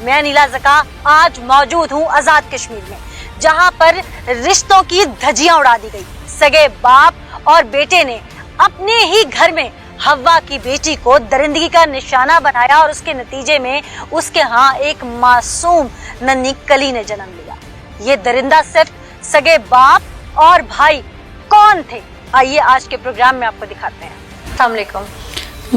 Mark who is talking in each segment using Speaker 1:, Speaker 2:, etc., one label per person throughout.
Speaker 1: میں نیلا زکا آج موجود ہوں آزاد کشمیر میں، جہاں پر رشتوں کی دھجیاں اڑا دی گئی۔ سگے باپ اور بیٹے نے اپنے ہی گھر میں ہوا کی بیٹی کو درندگی کا نشانہ بنایا اور اس کے نتیجے میں اس کے ہاں ایک معصوم ننھی کلی نے جنم لیا۔ یہ درندہ صرف سگے باپ اور بھائی کون تھے؟ آئیے آج کے پروگرام میں آپ کو دکھاتے ہیں۔ السلام علیکم۔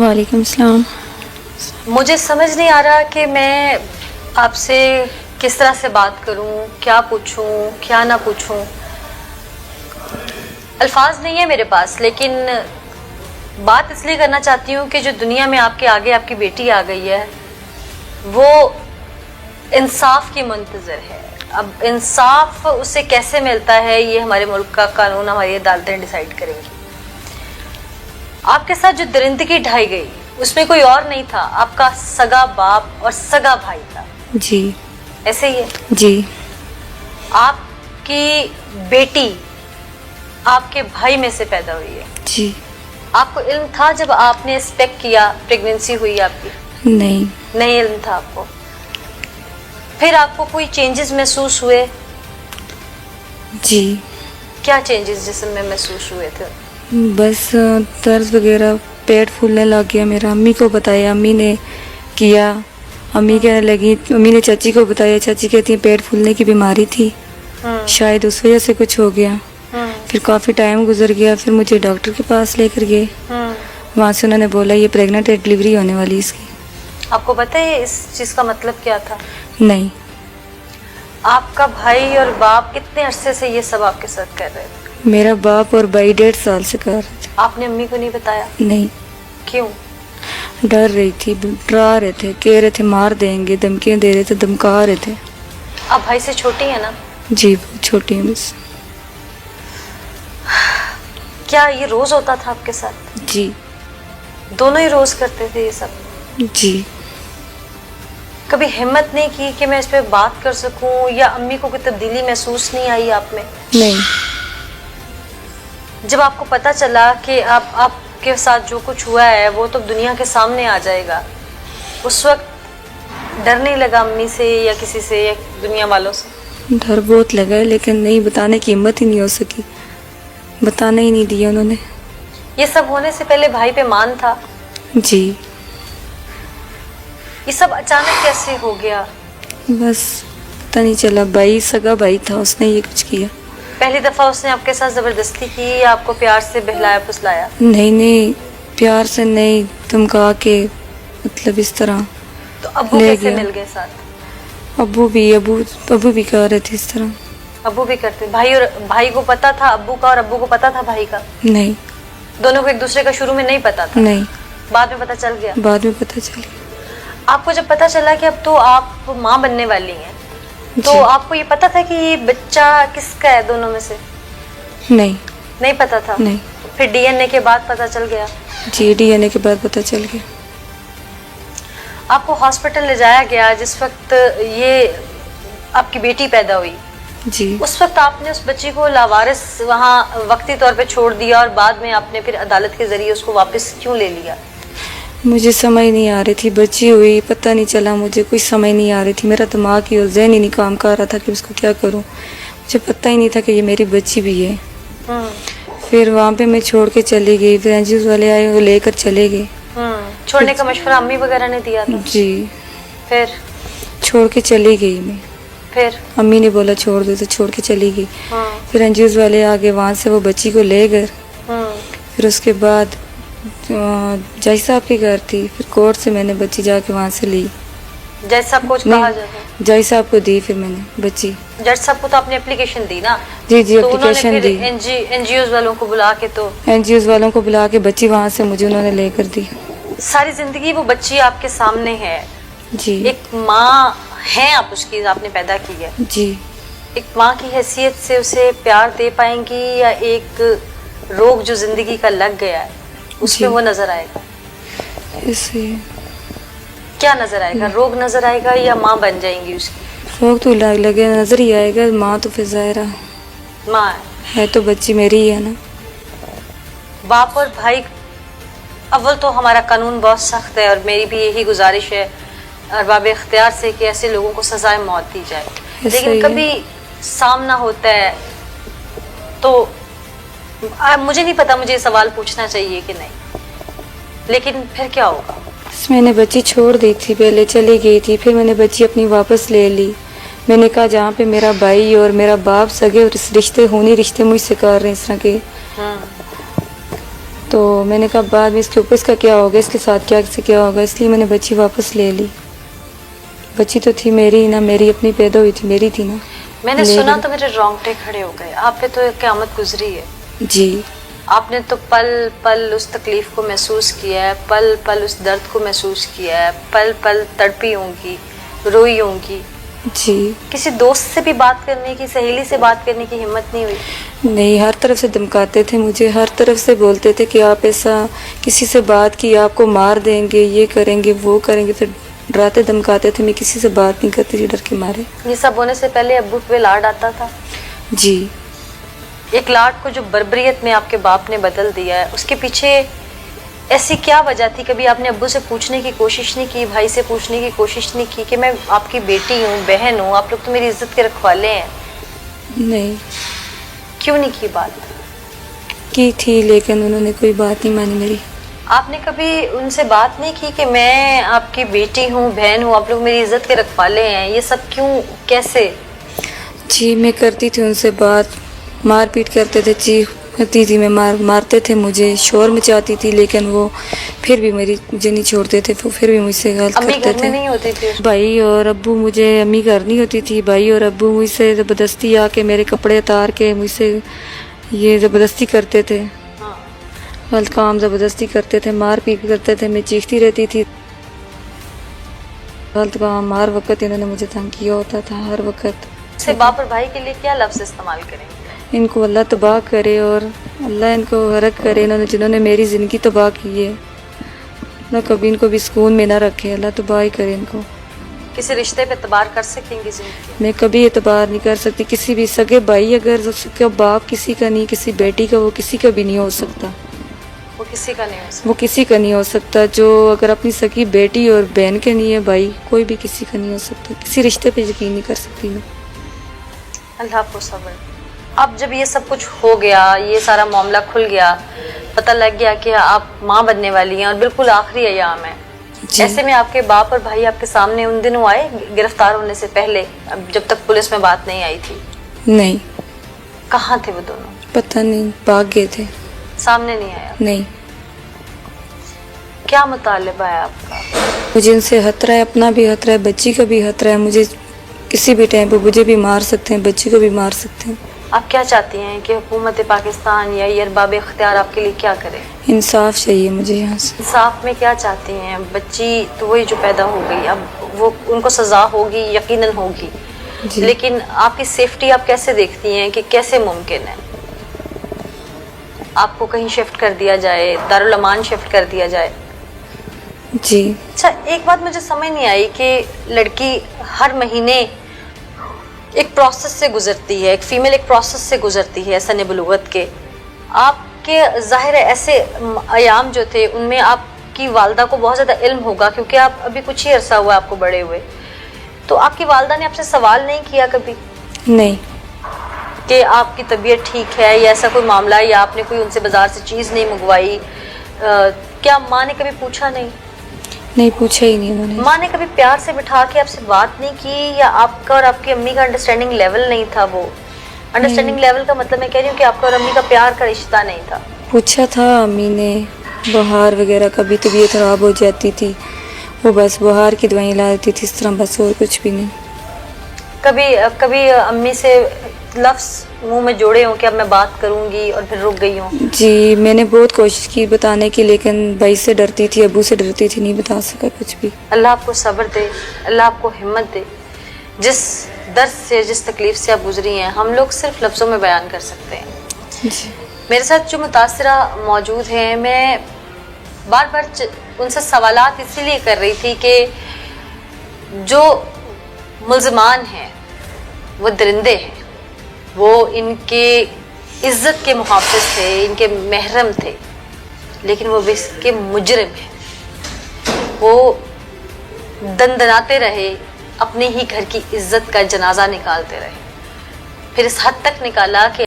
Speaker 2: وعلیکم السلام۔
Speaker 1: مجھے سمجھ نہیں آ رہا کہ میں آپ سے کس طرح سے بات کروں، کیا پوچھوں کیا نہ پوچھوں، الفاظ نہیں ہے میرے پاس، لیکن بات اس لیے کرنا چاہتی ہوں کہ جو دنیا میں آپ کے آگے آپ کی بیٹی آ گئی ہے وہ انصاف کی منتظر ہے۔ اب انصاف اسے کیسے ملتا ہے یہ ہمارے ملک کا قانون، ہماری عدالتیں ڈیسائیڈ کریں گی۔ آپ کے ساتھ جو درندگی ڈھائی گئی اس میں کوئی اور نہیں تھا، آپ کا سگا باپ اور سگا بھائی تھا۔
Speaker 2: جی
Speaker 1: ایسے ہی ہے؟
Speaker 2: جی۔
Speaker 1: آپ کی بیٹی آپ کے بھائی میں سے پیدا ہوئی ہے۔
Speaker 2: جی۔
Speaker 1: آپ کو علم تھا جب آپ نے ایکسپیکٹ کیا پریگننسی ہوئی آپ کی؟
Speaker 2: نہیں۔
Speaker 1: نہیں علم تھا آپ کو؟ پھر آپ کو کوئی چینجز محسوس ہوئے؟
Speaker 2: جی۔
Speaker 1: کیا چینجز جسم میں محسوس ہوئے تھے؟
Speaker 2: بس درد وغیرہ، پیٹ پھولنے لگ گیا میرا۔ امی کو بتایا، امی نے کیا، امی کہنے لگی، امی نے چاچی کو بتایا، چاچی کہتی ہیں پیٹ پھولنے کی بیماری تھی، شاید اس وجہ سے کچھ ہو گیا۔ پھر کافی ٹائم گزر گیا، پھر مجھے ڈاکٹر کے پاس لے کر گئے، وہاں سے انہوں نے بولا یہ پریگننٹ ہے، ڈلیوری ہونے والی اس کی۔
Speaker 1: آپ کو پتہ ہے اس چیز کا مطلب کیا تھا؟
Speaker 2: نہیں۔
Speaker 1: آپ کا بھائی اور باپ کتنے عرصے سے یہ سب آپ کے ساتھ کر رہے تھے؟
Speaker 2: میرا باپ اور بھائی 1.5 سال سے کر رہے تھے۔
Speaker 1: آپ نے امی کو نہیں بتایا؟
Speaker 2: نہیں۔
Speaker 1: کیوں؟
Speaker 2: ڈر رہی تھی، ڈرا رہے تھے، کہہ رہے تھے مار دیں گے، دھمکیاں دے رہے تھے، دھمکا رہے تھے۔
Speaker 1: آپ بھائی سے چھوٹی ہیں نا؟
Speaker 2: جی بہت چھوٹی ہیں بس۔
Speaker 1: کیا یہ روز ہوتا تھا آپ کے ساتھ؟
Speaker 2: جی۔
Speaker 1: دونوں ہی روز کرتے تھے یہ سب؟
Speaker 2: جی۔
Speaker 1: کبھی ہمت نہیں کی کہ میں اس پہ بات کر سکوں، یا امی کو کوئی تبدیلی محسوس نہیں آئی آپ میں؟
Speaker 2: نہیں۔
Speaker 1: جب آپ کو پتہ چلا کہ آپ کے ساتھ جو کچھ ہوا ہے وہ تو دنیا کے سامنے آ جائے گا، اس وقت ڈر نہیں لگا امی سے یا کسی سے یا دنیا والوں سے؟
Speaker 2: ڈر بہت لگا ہے، لیکن نہیں بتانے کی ہمت ہی نہیں ہو سکی، بتانا ہی نہیں دیا انہوں نے۔
Speaker 1: یہ سب ہونے سے پہلے بھائی پہ مان تھا؟
Speaker 2: جی۔
Speaker 1: یہ سب اچانک کیسے ہو گیا؟
Speaker 2: بس پتہ نہیں چلا، بھائی سگا بھائی تھا، اس نے یہ کچھ کیا۔
Speaker 1: پہلی دفعہ اس نے آپ کے ساتھ زبردستی کی یا آپ کو پیار سے بہلایا پھسلایا؟
Speaker 2: نہیں، پیار سے نہیں، دھمکا کے، مطلب اس طرح
Speaker 1: تو ابو
Speaker 2: لے
Speaker 1: کیسے
Speaker 2: گیا۔
Speaker 1: مل گئے ساتھ؟
Speaker 2: ابو بھی کر رہے تھے اس طرح۔
Speaker 1: ابو بھی کرتے؟ بھائی کو پتا تھا ابو کا اور ابو کو پتا تھا بھائی کا؟
Speaker 2: نہیں۔
Speaker 1: دونوں کو ایک دوسرے کا شروع میں نہیں پتا تھا؟
Speaker 2: نہیں۔
Speaker 1: بعد میں پتا چل گیا؟
Speaker 2: بعد میں پتہ چل گیا۔
Speaker 1: آپ کو جب پتا چلا کہ اب تو آپ ماں بننے والی ہیں تو
Speaker 2: جی۔
Speaker 1: آپ کو یہ پتا تھا کہ یہ بچہ کس کا ہے دونوں میں سے؟ نہیں پتا تھا؟
Speaker 2: نہیں۔
Speaker 1: پھر ڈی این اے کے بعد پتا چل گیا؟
Speaker 2: جی، ڈی این اے کے بعد پتہ چل گیا۔
Speaker 1: آپ کو ہاسپٹل لے جایا گیا جس وقت یہ آپ کی بیٹی پیدا ہوئی،
Speaker 2: جی۔
Speaker 1: اس وقت آپ نے اس بچی کو لاوارث وہاں وقتی طور پہ چھوڑ دیا اور بعد میں آپ نے پھر عدالت کے ذریعے اس کو واپس کیوں لے لیا؟
Speaker 2: مجھے سمجھ نہیں آ رہی تھی، بچی ہوئی پتہ نہیں چلا، مجھے کوئی سمجھ نہیں آ رہی تھی، میرا دماغ ہی اور ذہن ہی نہیں کام کر رہا تھا کہ اس کو کیا کروں، مجھے پتہ ہی نہیں تھا کہ یہ میری بچی بھی ہے۔ پھر وہاں پہ میں چھوڑ کے چلی گئی، پھر این جی اوز والے آئے، وہ لے کر چلے گئے۔
Speaker 1: چھوڑنے کا مشورہ امی وغیرہ نے دیا تھا؟
Speaker 2: جی۔
Speaker 1: پھر
Speaker 2: چھوڑ کے چلی گئی میں،
Speaker 1: پھر
Speaker 2: امی نے بولا چھوڑ دو تو چھوڑ کے چلی گئی۔ پھر این جی اوز والے آگے، وہاں سے وہ بچی کو لے گئے۔ پھر اس کے بعد جج صاحب کے گھر تھی، پھر کورٹ سے میں نے بچی جا کے وہاں سے لی۔
Speaker 1: جج صاحب کو کہا جاتا ہے؟
Speaker 2: جج صاحب کو دی پھر میں نے بچی۔
Speaker 1: جج صاحب کو تو آپ نے اپلیکیشن دی نا؟
Speaker 2: جی جی،
Speaker 1: تو انہوں نے
Speaker 2: اپلیکیشن دی،
Speaker 1: پھر این جی اوز والوں کو بلا کے تو
Speaker 2: این جی اوز والوں کو بلا کے بچی وہاں سے مجھے انہوں نے لے کر دی۔
Speaker 1: ساری زندگی وہ بچی آپ کے سامنے ہے،
Speaker 2: جی۔
Speaker 1: ایک ماں ہیں آپ اس کی، آپ نے پیدا کی ہے،
Speaker 2: جی۔
Speaker 1: ایک ماں کی حیثیت سے اسے پیار دے پائیں گی یا ایک روگ جو زندگی کا لگ گیا ہے اس پہ وہ نظر آئے گا؟
Speaker 2: اسے
Speaker 1: کیا نظر آئے گا؟ روگ نظر آئے گا یا ماں بن جائیں گی اس کی؟
Speaker 2: روگ تو لگے نظر ہی آئے گا، ماں تو پھر ظاہرہ
Speaker 1: ماں
Speaker 2: ہے تو بچی میری ہی ہے نا۔
Speaker 1: باپ اور بھائی، اول تو ہمارا قانون بہت سخت ہے اور میری بھی یہی گزارش ہے अरबाब इख्तियार से कि ऐसे लोगों को सजाए मौत दी जाए, लेकिन कभी सामना होता है तो मुझे नहीं पता मुझे ये सवाल पूछना चाहिए कि नहीं, लेकिन फिर क्या होगा?
Speaker 2: मैंने बच्ची छोड़ दी थी, पहले चली गई थी, फिर मैंने बच्ची अपनी वापस ले ली। मैंने कहा जहाँ पे मेरा भाई और मेरा बाप सगे और रिश्ते होने रिश्ते मुझसे कर रहे हैं इस तरह के, तो मैंने कहा बाद में इसके ऊपर इसका क्या होगा, इसके साथ क्या होगा, इसलिए मैंने बच्ची वापस ले ली। बच्ची तो थी मेरी ना, मेरी अपनी पैदा हुई थी, मेरी थी ना।
Speaker 1: मैंने सुना तो मेरे रोंगटे खड़े हो गए। आप पे तो क़यामत गुजरी है
Speaker 2: जी।
Speaker 1: आपने तो पल पल उस तकलीफ को महसूस किया है, पल पल उस दर्द को महसूस किया है, पल पल तड़पी होंगी, रोई होंगी
Speaker 2: जी।
Speaker 1: किसी दोस्त से भी बात करने की, सहेली से बात करने की हिम्मत नहीं हुई?
Speaker 2: नहीं, हर तरफ से धमकाते थे मुझे, हर तरफ से बोलते थे कि आप ऐसा किसी से बात की आपको मार देंगे, ये करेंगे वो करेंगे, फिर डराते धमकाते थे। मैं किसी से बात नहीं करती थी डर के मारे।
Speaker 1: ये सब होने से पहले अब्बू पे लाड आता था?
Speaker 2: जी।
Speaker 1: एक लाड को जो बर्बरियत में आपके बाप ने बदल दिया है, उसके पीछे ऐसी क्या वजह थी? कभी आपने अब्बू से पूछने की कोशिश नहीं की, भाई से पूछने की कोशिश नहीं की कि मैं आपकी बेटी हूँ, बहन हूँ, आप लोग तो मेरी इज्जत के रखवाले हैं?
Speaker 2: नहीं।
Speaker 1: क्यों नहीं की बात?
Speaker 2: की थी, लेकिन उन्होंने कोई बात नहीं मानी मेरी।
Speaker 1: आपने कभी उनसे बात नहीं की कि मैं आपकी बेटी हूँ, बहन हूँ, आप लोग मेरी इज्जत के रखवाले हैं, ये सब क्यों, कैसे?
Speaker 2: जी, मैं करती थी उनसे बात, मार पीट करते थे, चीख करती थी मैं, मारते थे मुझे, शोर मचाती थी, लेकिन वो फिर भी मुझे नहीं छोड़ते थे, वो फिर भी मुझसे गलत करते थे।
Speaker 1: अम्मी घर में नहीं होती थी? भाई
Speaker 2: और अब्बू, मुझे अम्मी घर नहीं होती थी, भाई और अब्बू मुझसे ज़बरदस्ती आके मेरे कपड़े उतार के मुझसे ये ज़बरदस्ती करते थे। गलत काम ज़बरदस्ती करते थे, मार पीट करते थे, मैं चीखती रहती थी। गलत काम हर वक्त इन्होंने मुझे तंग किया होता था, हर वक्त।
Speaker 1: से बाप और भाई के लिए क्या लफ्ज़ इस्तेमाल करेंगे?
Speaker 2: इनको अल्लाह तबाह करे और अल्लाह इनको हरक करे, इन्होंने जिन्होंने मेरी ज़िंदगी तबाह की है ना, कभी इनको भी सुकून में ना रखे, अल्लाह तबाह ही करे इनको।
Speaker 1: किसी रिश्ते पे एतबार कर सकेंगे जिंदगी?
Speaker 2: मैं कभी एतबार नहीं कर सकती किसी भी सगे भाई, अगर उसका बाप किसी का नहीं, किसी बेटी का, वो किसी का भी नहीं हो सकता।
Speaker 1: वो किसी का नहीं हो सकता?
Speaker 2: वो किसी का नहीं हो सकता। जो अगर अपनी सगी बेटी और बहन के नहीं है भाई, कोई भी किसी का नहीं हो सकता। किसी रिश्ते पे यकीन नहीं कर सकती मैं।
Speaker 1: अल्लाह को सब्र। अब जब ये सब कुछ हो गया, ये सारा मामला खुल गया, पता लग गया कि आप माँ बनने वाली हैं और बिल्कुल आखिरी अयाम है, ऐसे में आपके बाप और भाई आपके सामने उन दिनों आए गिरफ्तार होने से पहले, जब तक पुलिस में बात नहीं आई थी?
Speaker 2: नहीं।
Speaker 1: कहाँ थे वो दोनों?
Speaker 2: पता नहीं, भाग गए थे।
Speaker 1: सामने नहीं आया?
Speaker 2: नहीं।
Speaker 1: क्या मुतालिबा है आपका?
Speaker 2: मुझे उनसे खतरा है, अपना भी खतरा है, बच्ची का भी खतरा है। मुझे किसी भी टाइम पे मुझे भी मार सकते हैं, बच्ची को भी मार सकते हैं।
Speaker 1: आप क्या चाहती हैं कि हुकूमत पाकिस्तान या ये अरबाब इख्तियार आपके लिए क्या करे?
Speaker 2: इंसाफ चाहिए मुझे यहाँ से।
Speaker 1: इंसाफ में क्या चाहती हैं? बच्ची तो वही जो पैदा हो गई, अब वो उनको सज़ा होगी, यकीनन होगी, लेकिन आपकी सेफ्टी आप कैसे देखती हैं कि कैसे मुमकिन है आपको कहीं शिफ्ट कर दिया जाए, दारुल अमान शिफ्ट कर दिया जाए?
Speaker 2: जी।
Speaker 1: अच्छा, एक बात मुझे समझ नहीं आई कि लड़की हर महीने एक प्रोसेस से गुजरती है, एक फीमेल एक प्रोसेस से गुजरती है सने बलूगत के। आपके ज़ाहिर है ऐसे अयाम जो थे उनमें आपकी वालदा को बहुत ज़्यादा इल्म होगा, क्योंकि आप अभी कुछ ही अरसा हुआ आपको बड़े हुए, तो आपकी वालदा ने आपसे सवाल नहीं किया कभी?
Speaker 2: नहीं।
Speaker 1: कि आपकी तबीयत ठीक है या ऐसा कोई मामला, या आपने कोई उनसे बाजार से चीज़ नहीं मंगवाई? क्या माँ ने कभी पूछा नहीं?
Speaker 2: नहीं, पूछा ही नहीं उन्होंने।
Speaker 1: माँ ने कभी प्यार से बिठा के आपसे बात नहीं की, या आपका और आपकी अम्मी का अंडरस्टैंडिंग लेवल नहीं था? वो अंडरस्टैंडिंग लेवल का मतलब मैं कह रही हूँ कि आपका और अम्मी का प्यार का रिश्ता नहीं था।
Speaker 2: पूछा था अम्मी ने, बुखार वगैरह कभी तबीयत खराब हो जाती थी, वो बस बुखार की दवाई ला देती थी, इस तरह, बस और कुछ भी नहीं।
Speaker 1: कभी अम्मी से लफ्ज़ मुंह में जोड़े हों कि अब मैं बात करूंगी और फिर रुक गई हूँ?
Speaker 2: जी, मैंने बहुत कोशिश की बताने की, लेकिन भाई से डरती थी, अबू से डरती थी, नहीं बता सका कुछ भी।
Speaker 1: अल्लाह आपको सब्र दे, अल्लाह आपको हिम्मत दे। जिस दर्द से, जिस तकलीफ से आप गुजरी हैं, हम लोग सिर्फ लफ्ज़ों में बयान कर सकते हैं।
Speaker 2: जी।
Speaker 1: मेरे साथ जो मुतासिरा मौजूद हैं, मैं बार बार उनसे सवालात इसीलिए कर रही थी कि जो मुल्ज़मान हैं वो दरिंदे हैं, वो इनके इज़्ज़त के मुहाफ़िज़ थे, इनके महरम थे, लेकिन वो इसके मुजरिम हैं। वो دندناتے رہے، اپنے ہی گھر کی عزت کا جنازہ نکالتے رہے، پھر اس حد تک نکالا کہ